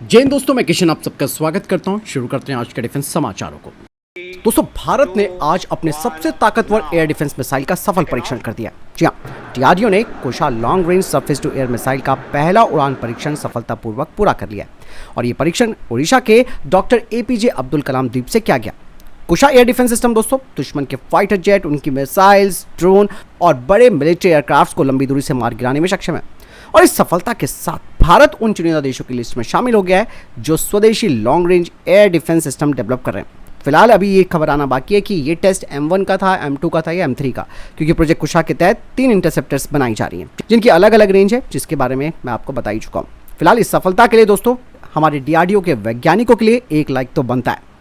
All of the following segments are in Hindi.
जय हिंद दोस्तों, मैं किशन आप सबका स्वागत करता हूं। शुरू करते हैं आज के डिफेंस समाचारों को। दोस्तों, भारत ने आज अपने सबसे ताकतवर एयर डिफेंस मिसाइल का सफल परीक्षण कर दिया। जी हाँ, डीआरडीओ ने Kusha long range surface to air missile का पहला उड़ान परीक्षण सफलतापूर्वक पूरा कर लिया और ये परीक्षण ओडिशा के डॉक्टर एपीजे अब्दुल कलाम द्वीप से किया गया। कुशा एयर डिफेंस सिस्टम दोस्तों दुश्मन के फाइटर जेट, उनकी मिसाइल्स, ड्रोन और बड़े मिलिट्री एयरक्राफ्ट को लंबी दूरी से मार गिराने में सक्षम है और इस सफलता के साथ भारत उन चुनिंदा देशों की लिस्ट में शामिल हो गया है जो स्वदेशी long range air defence system develop कर रहे हैं। फिलहाल अभी ये खबर आना बाकी है कि ये टेस्ट M1 का था, M2 का था या M3 का, क्योंकि प्रोजेक्ट कुशा के तहत 3 इंटरसेप्टर्स बनाई जा रही हैं जिनकी अलग अलग रेंज है, जिसके बारे में मैं आपको बता ही चुका हूँ। फिलहाल इस सफलता के लिए दोस्तों हमारे डीआरडीओ के वैज्ञानिकों के लिए एक लाइक तो बनता है।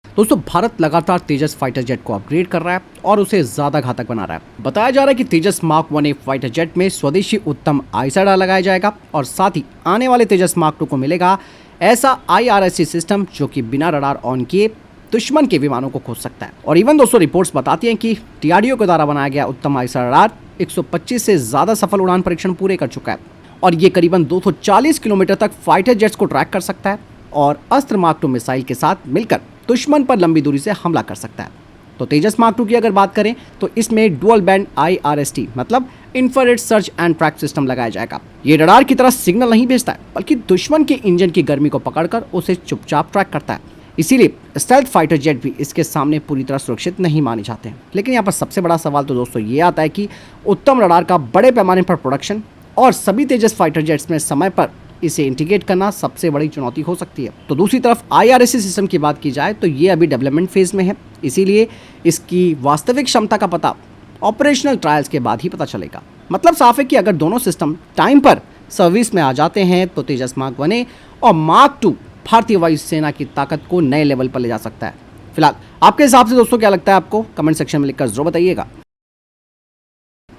दोस्तों, भारत लगातार तेजस फाइटर जेट को अपग्रेड कर रहा है और उसे ज्यादा घातक बना रहा है। बताया जा रहा है कि तेजस मार्क 1A फाइटर जेट में स्वदेशी उत्तम आईएसआर लगाया जाएगा और साथ ही आने वाले तेजस मार्क 2 को मिलेगा ऐसा IRSC सिस्टम जो कि बिना रडार ऑन किए दुश्मन के विमानों को खोज सकता है। और इवन दोस्तों रिपोर्ट्स बताती हैं कि डीआरडीओ के द्वारा बनाया गया उत्तम आईएसआर रडार 125 से ज्यादा सफल उड़ान परीक्षण पूरे कर चुका है और ये करीबन 240 किलोमीटर तक फाइटर जेट्स को ट्रैक कर सकता है और अस्त्र मार्क 2 मिसाइल के साथ मिलकर दुश्मन पर लंबी दूरी से हमला कर सकता है। तो तेजस मार्क 2 की अगर बात करें तो इसमें डुअल बैंड IRST मतलब infrared search and track system लगाया जाएगा। ये रडार की तरह सिग्नल नहीं भेजता है बल्कि दुश्मन के इंजन की गर्मी को पकड़कर उसे चुपचाप ट्रैक करता है। इसीलिए स्टेल्थ फाइटर जेट भी इसके सामने पूरी तरह सुरक्षित नहीं माने जाते हैं। लेकिन यहाँ पर सबसे बड़ा सवाल तो दोस्तों ये आता है कि उत्तम रडार का बड़े पैमाने पर प्रोडक्शन और सभी तेजस फाइटर जेट्स में समय पर इसे इंटीग्रेट करना सबसे बड़ी चुनौती हो सकती है। तो दूसरी तरफ IRSC सिस्टम की बात की जाए तो ये अभी डेवलपमेंट फेज में है, इसीलिए इसकी वास्तविक क्षमता का पता ऑपरेशनल ट्रायल्स के बाद ही पता चलेगा। मतलब साफ है कि अगर दोनों सिस्टम टाइम पर सर्विस में आ जाते हैं तो तेजस मार्क 1A और मार्क 2 भारतीय वायुसेना की ताकत को नए लेवल पर ले जा सकता है। फिलहाल आपके हिसाब से दोस्तों क्या लगता है आपको, कमेंट सेक्शन में लिखकर जरूर बताइएगा।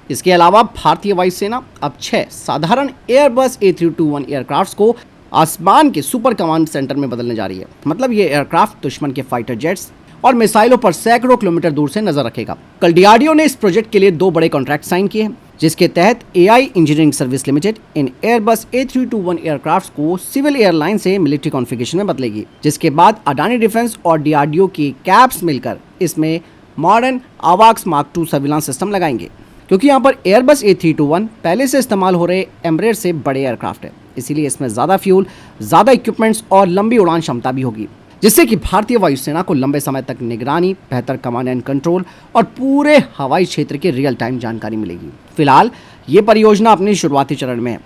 इसके अलावा भारतीय वायुसेना अब 6 साधारण एयरबस A321 एयरक्राफ्ट्स को आसमान के सुपर कमांड सेंटर में बदलने जा रही है। मतलब ये एयरक्राफ्ट दुश्मन के फाइटर जेट्स और मिसाइलों पर सैकड़ों किलोमीटर दूर से नजर रखेगा। कल डीआरडीओ ने इस प्रोजेक्ट के लिए 2 बड़े कॉन्ट्रैक्ट साइन किए हैं, जिसके तहत AI इंजीनियरिंग सर्विस लिमिटेड इन एयरबस A321 एयरक्राफ्ट्स को सिविल एयरलाइन से मिलिट्री कॉन्फ़िगरेशन में बदलेगी, जिसके बाद अडानी डिफेंस और डीआरडीओ की कैप्स मिलकर इसमें modern AWACS mark 2 surveillance system लगाएंगे। क्योंकि यहाँ पर एयरबस A321 पहले से इस्तेमाल हो रहे एमरेट से बड़े एयरक्राफ्ट है, इसीलिए इसमें ज़्यादा फ्यूल, ज़्यादा इक्विपमेंट्स और लंबी उड़ान क्षमता भी होगी, जिससे कि भारतीय वायुसेना को लंबे समय तक निगरानी, बेहतर कमांड एंड कंट्रोल और पूरे हवाई क्षेत्र की रियल टाइम जानकारी मिलेगी। फिलहाल ये परियोजना अपनी शुरुआती चरण में है।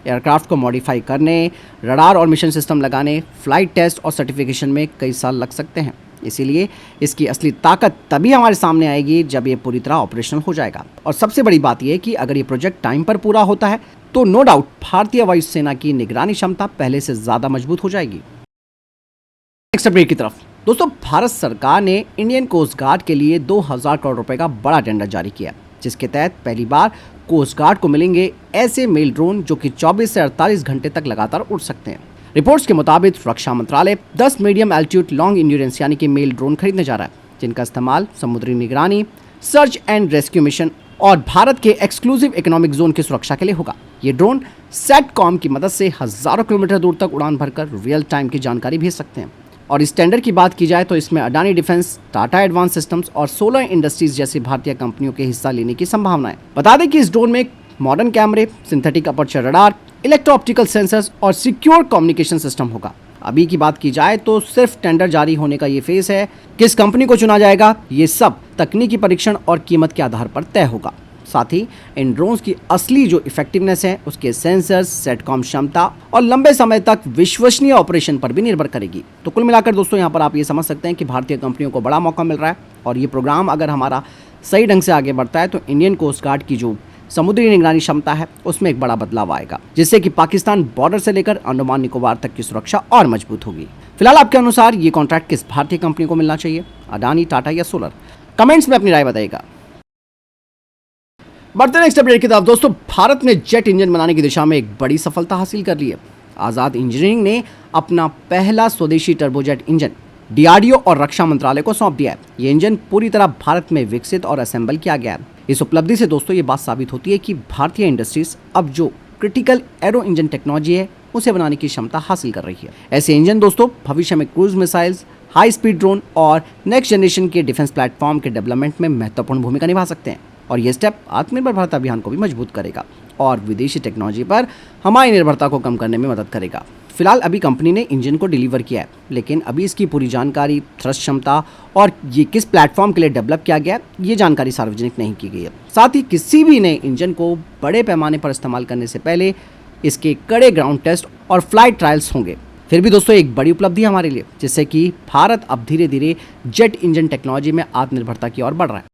एयरक्राफ्ट को मॉडिफाई करने, रडार और मिशन सिस्टम लगाने, फ्लाइट टेस्ट और सर्टिफिकेशन में कई साल लग सकते हैं। इसीलिए इसकी असली ताकत तभी हमारे सामने आएगी जब ये पूरी तरह ऑपरेशनल हो जाएगा। और सबसे बड़ी बात यह है कि अगर ये प्रोजेक्ट टाइम पर पूरा होता है तो नो डाउट भारतीय वायुसेना की निगरानी क्षमता पहले से ज़्यादा मजबूत हो जाएगी। नेक्स्ट अपडेट की तरफ दोस्तों, भारत सरकार ने इंडियन कोस्ट गार्ड के लिए 2000 करोड़ रुपए का बड़ा टेंडर जारी किया, जिसके तहत पहली बार कोस्ट गार्ड को मिलेंगे ऐसे मेल ड्रोन जो कि 24 से 48 घंटे तक लगातार उड़ सकते हैं। रिपोर्ट्स के मुताबिक रक्षा मंत्रालय 10 मीडियम एल्टीट्यूड लॉन्ग इंड्योरेंस यानी कि मेल ड्रोन खरीदने जा रहा है, जिनका इस्तेमाल समुद्री निगरानी, सर्च एंड रेस्क्यू मिशन और भारत के एक्सक्लूसिव इकोनॉमिक जोन की सुरक्षा के लिए होगा। ये ड्रोन SATCOM की मदद से हजारों किलोमीटर दूर तक उड़ान भरकर रियल टाइम की जानकारी भेज सकते हैं। और इस टेंडर की बात की जाए तो इसमें Adani defence, Tata advance systems और सोलर इंडस्ट्रीज जैसी भारतीय कंपनियों के हिस्सा लेने की संभावना है। बता दें कि इस ड्रोन में मॉडर्न कैमरे, synthetic aperture radar, electro optical sensors और सिक्योर कम्युनिकेशन सिस्टम होगा। अभी की बात की जाए तो सिर्फ टेंडर जारी होने का ये फेज है। किस कंपनी को चुना जाएगा ये सब तकनीकी परीक्षण और कीमत के आधार पर तय होगा। साथ ही इन ड्रोन्स की असली जो इफेक्टिवनेस है उसके सेंसर्स, SATCOM क्षमता और लंबे समय तक विश्वसनीय ऑपरेशन पर भी निर्भर करेगी। तो कुल मिलाकर दोस्तों यहाँ पर आप ये समझ सकते हैं कि भारतीय कंपनियों को बड़ा मौका मिल रहा है और ये प्रोग्राम अगर हमारा सही ढंग से आगे बढ़ता है तो इंडियन कोस्ट गार्ड की जो समुद्री निगरानी क्षमता है उसमें एक बड़ा बदलाव आएगा, जिससे कि पाकिस्तान बॉर्डर से लेकर अंडमान निकोबार तक की सुरक्षा और मजबूत होगी। फिलहाल आपके अनुसार ये कॉन्ट्रैक्ट किस भारतीय कंपनी को मिलना चाहिए, अडानी, टाटा या सोलर? कमेंट्स में अपनी राय बताइएगा। बढ़ते नेक्स्ट अपडेट की तरफ दोस्तों, भारत ने जेट इंजन बनाने की दिशा में एक बड़ी सफलता हासिल कर ली है। आजाद इंजीनियरिंग ने अपना पहला स्वदेशी टर्बोजेट इंजन डीआरडीओ और रक्षा मंत्रालय को सौंप दिया है। ये इंजन पूरी तरह भारत में विकसित और असेंबल किया गया है। इस उपलब्धि से दोस्तों ये बात साबित होती है कि भारतीय इंडस्ट्रीज अब जो क्रिटिकल एरो इंजन टेक्नोलॉजी है उसे बनाने की क्षमता हासिल कर रही है। ऐसे इंजन दोस्तों भविष्य में cruise missiles, high speed drone और नेक्स्ट जनरेशन के डिफेंस प्लेटफॉर्म के डेवलपमेंट में महत्वपूर्ण भूमिका निभा सकते हैं। और ये स्टेप आत्मनिर्भर भारत अभियान को भी मजबूत करेगा और विदेशी टेक्नोलॉजी पर हमारी निर्भरता को कम करने में मदद करेगा। फिलहाल अभी कंपनी ने इंजन को डिलीवर किया है, लेकिन अभी इसकी पूरी जानकारी, थ्रस्ट क्षमता और ये किस प्लेटफॉर्म के लिए डेवलप किया गया ये जानकारी सार्वजनिक नहीं की गई है। साथ ही किसी भी नए इंजन को बड़े पैमाने पर इस्तेमाल करने से पहले इसके कड़े ग्राउंड टेस्ट और फ्लाइट ट्रायल्स होंगे। फिर भी दोस्तों एक बड़ी उपलब्धि हमारे लिए, जिससे कि भारत अब धीरे धीरे जेट इंजन टेक्नोलॉजी में आत्मनिर्भरता की ओर बढ़ रहा है।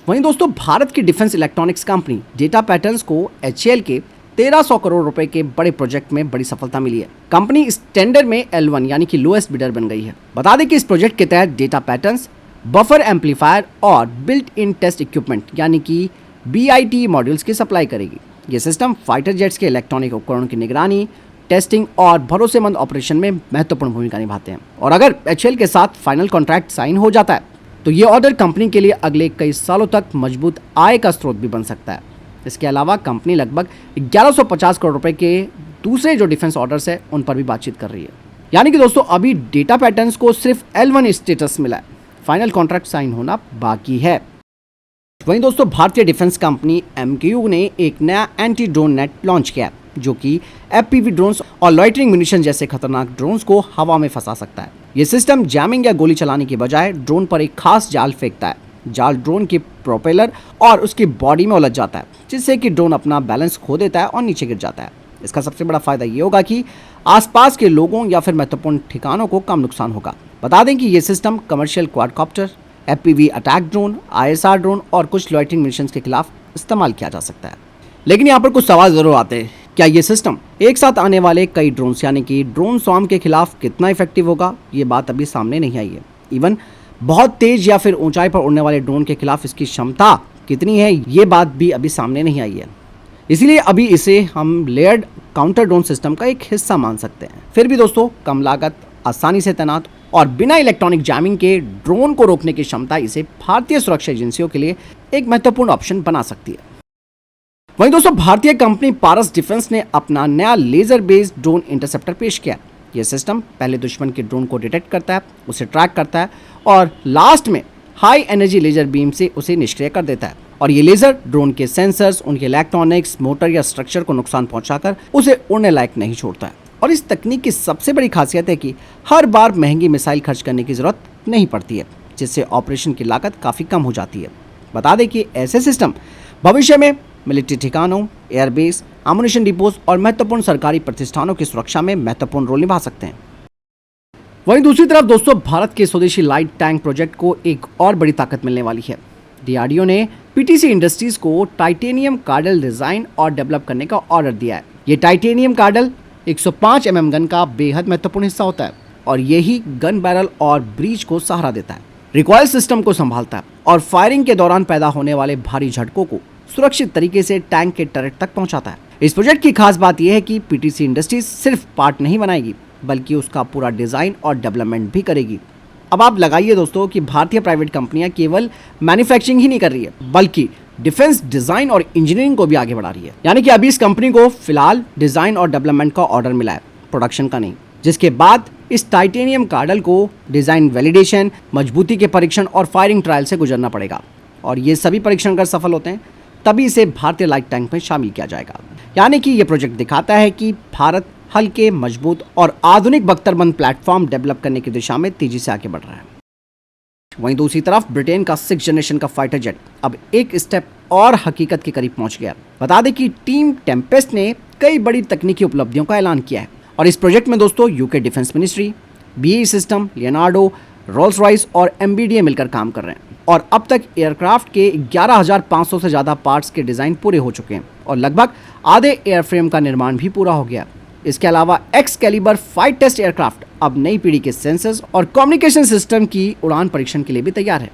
वहीं दोस्तों भारत की defence electronics company data patterns को HAL के 1300 करोड़ रुपए के बड़े प्रोजेक्ट में बड़ी सफलता मिली है। कंपनी इस टेंडर में L1 यानी कि लोएस्ट बिडर बन गई है। बता दें कि इस प्रोजेक्ट के तहत डेटा पैटर्न्स, बफर एम्पलीफायर और बिल्ट इन टेस्ट इक्विपमेंट यानी कि BIT मॉड्यूल्स की सप्लाई करेगी। ये सिस्टम फाइटर जेट्स के इलेक्ट्रॉनिक उपकरणों की निगरानी, टेस्टिंग और भरोसेमंद ऑपरेशन में महत्वपूर्ण भूमिका निभाते हैं। और अगर HAL के साथ फाइनल कॉन्ट्रैक्ट साइन हो जाता है तो ये ऑर्डर कंपनी के लिए अगले कई सालों तक मजबूत आय का स्रोत भी बन सकता है। इसके अलावा कंपनी लगभग 1150 करोड़ रुपए के दूसरे जो डिफेंस ऑर्डर्स है उन पर भी बातचीत कर रही है। यानी कि दोस्तों अभी डेटा पैटर्न्स को सिर्फ L1 स्टेटस मिला है, फाइनल कॉन्ट्रैक्ट साइन होना बाकी है। वहीं दोस्तों भारतीय डिफेंस कंपनी MKU ने एक नया एंटी ड्रोन नेट लॉन्च किया है, जो कि FPV ड्रोन्स और लॉइटरिंग म्यूनिशन जैसे खतरनाक ड्रोन्स को हवा में फंसा सकता है। ये सिस्टम जैमिंग या गोली चलाने की बजाय ड्रोन पर एक खास जाल फेंकता है। जाल ड्रोन के प्रोपेलर और उसकी बॉडी में उलझ जाता है, जिससे कि ड्रोन अपना बैलेंस खो देता है और नीचे गिर जाता है। इसका सबसे बड़ा फायदा ये होगा कि आसपास के लोगों या फिर महत्वपूर्ण ठिकानों को कम नुकसान होगा। बता दें कि ये system commercial quadcopter, FPV attack drone, ISR drone और कुछ लॉइटरिंग मिशंस के खिलाफ इस्तेमाल किया जा सकता है। लेकिन यहाँ पर कुछ सवाल जरूर आते हैं, क्या ये सिस्टम एक साथ आने वाले कई ड्रोन्स यानी कि ड्रोन स्वार्म के खिलाफ कितना इफेक्टिव होगा? ये बात अभी सामने नहीं आई है। इवन बहुत तेज या फिर ऊंचाई पर उड़ने वाले ड्रोन के खिलाफ इसकी क्षमता कितनी है ये बात भी अभी सामने नहीं आई है। इसीलिए अभी इसे हम लेयर्ड काउंटर ड्रोन सिस्टम का एक हिस्सा मान सकते हैं। फिर भी दोस्तों कम लागत, आसानी से तैनात और बिना इलेक्ट्रॉनिक जैमिंग के ड्रोन को रोकने की क्षमता इसे भारतीय सुरक्षा एजेंसियों के लिए एक महत्वपूर्ण ऑप्शन बना सकती है। वहीं दोस्तों भारतीय कंपनी पारस डिफेंस ने अपना नया लेजर बेस्ड ड्रोन इंटरसेप्टर पेश किया। यह सिस्टम पहले दुश्मन के ड्रोन को डिटेक्ट करता है, उसे ट्रैक करता है और लास्ट में हाई एनर्जी लेजर बीम से उसे निष्क्रिय कर देता है। और ये लेजर ड्रोन के सेंसर्स, उनके इलेक्ट्रॉनिक्स, मोटर या स्ट्रक्चर को नुकसान पहुंचाकर उसे उड़ने लायक नहीं छोड़ता है। और इस तकनीक की सबसे बड़ी खासियत है कि हर बार महंगी मिसाइल खर्च करने की जरूरत नहीं पड़ती है, जिससे ऑपरेशन की लागत काफ़ी कम हो जाती है। बता दें कि ऐसे सिस्टम भविष्य में मिलिट्री ठिकानों, एयरबेस, एमुनिशन डिपोज और महत्वपूर्ण सरकारी प्रतिष्ठानों की सुरक्षा में महत्वपूर्ण रोल निभा सकते हैं। वहीं दूसरी तरफ दोस्तों भारत के स्वदेशी लाइट टैंक प्रोजेक्ट को एक और बड़ी ताकत मिलने वाली है। DRDO ने PTC इंडस्ट्रीज को टाइटेनियम कार्डल डिजाइन और डेवलप करने का ऑर्डर दिया है। ये टाइटेनियम कार्डल 105 mm गन का बेहद महत्वपूर्ण हिस्सा होता है और यही गन बैरल और ब्रीच को सहारा देता है, रिकॉइल सिस्टम को संभालता है और फायरिंग के दौरान पैदा होने वाले भारी झटकों को सुरक्षित तरीके से टैंक के टरेट तक पहुंचाता है। इस प्रोजेक्ट की खास बात यह है कि PTC इंडस्ट्रीज सिर्फ पार्ट नहीं बनाएगी, बल्कि उसका पूरा डिजाइन और डेवलपमेंट भी करेगी। अब आप लगाइए दोस्तों कि भारतीय प्राइवेट कंपनियां केवल मैन्युफैक्चरिंग ही नहीं कर रही है, बल्कि डिफेंस डिजाइन और इंजीनियरिंग को भी आगे बढ़ा रही है। यानी कि अभी इस कंपनी को फिलहाल डिजाइन और डेवलपमेंट का ऑर्डर मिला है, प्रोडक्शन का नहीं, जिसके बाद इस टाइटेनियम कार्डल को डिजाइन वैलिडेशन, मजबूती के परीक्षण और फायरिंग ट्रायल से गुजरना पड़ेगा। और ये सभी परीक्षण अगर सफल होते हैं तभी इसे भारतीय लाइट टैंक में शामिल किया जाएगा। यानी कि ये प्रोजेक्ट दिखाता है कि भारत हल्के, मजबूत और आधुनिक बख्तरबंद प्लेटफॉर्म डेवलप करने की दिशा में तेजी से आगे बढ़ रहा है। वहीं दूसरी तरफ ब्रिटेन का 6th जनरेशन का फाइटर जेट अब एक स्टेप और हकीकत के करीब पहुंच गया। बता दें कि टीम टेम्पेस्ट ने कई बड़ी तकनीकी उपलब्धियों का ऐलान किया है और इस प्रोजेक्ट में दोस्तों UK defence ministry, BAE system, Leonardo, Rolls Royce और MBDA मिलकर काम कर रहे हैं। और अब तक एयरक्राफ्ट के 11,500 से ज़्यादा पार्ट्स के डिज़ाइन पूरे हो चुके हैं और लगभग आधे एयरफ्रेम का निर्माण भी पूरा हो गया। इसके अलावा एक्सकैलिबर फाइट टेस्ट एयरक्राफ्ट अब नई पीढ़ी के सेंसर्स और कम्युनिकेशन सिस्टम की उड़ान परीक्षण के लिए भी तैयार है।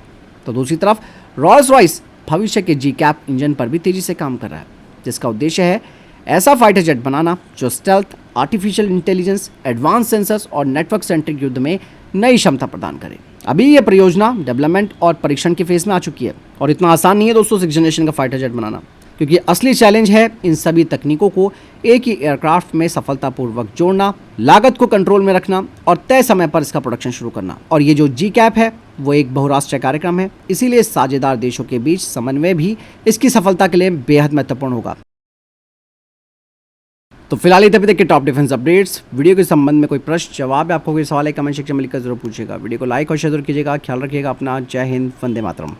तो दूसरी तरफ रोल्स रॉयस भविष्य के GCAP इंजन पर भी तेजी से काम कर रहा है, जिसका उद्देश्य है ऐसा फाइटर जेट बनाना जो stealth, artificial intelligence, advance sensors और नेटवर्क सेंट्रिक युद्ध में नई क्षमता प्रदान करे। अभी ये परियोजना डेवलपमेंट और परीक्षण के फेज में आ चुकी है और इतना आसान नहीं है दोस्तों 6th जनरेशन का फाइटर जेट बनाना, क्योंकि असली चैलेंज है इन सभी तकनीकों को एक ही एयरक्राफ्ट में सफलतापूर्वक जोड़ना, लागत को कंट्रोल में रखना और तय समय पर इसका प्रोडक्शन शुरू करना। और ये जो GCAP है वो एक बहुराष्ट्रीय कार्यक्रम है, इसीलिए साझेदार देशों के बीच समन्वय भी इसकी सफलता के लिए बेहद महत्वपूर्ण होगा। तो फिलहाल इतने तक के टॉप डिफेंस अपडेट्स। वीडियो के संबंध में कोई प्रश्न जवाब है, आपको कोई सवाल है, कमेंट सेक्शन में लिखकर जरूर पूछेगा। वीडियो को लाइक और शेयर जरूर कीजिएगा। ख्याल रखिएगा अपना। जय हिंद, वंदे मातरम।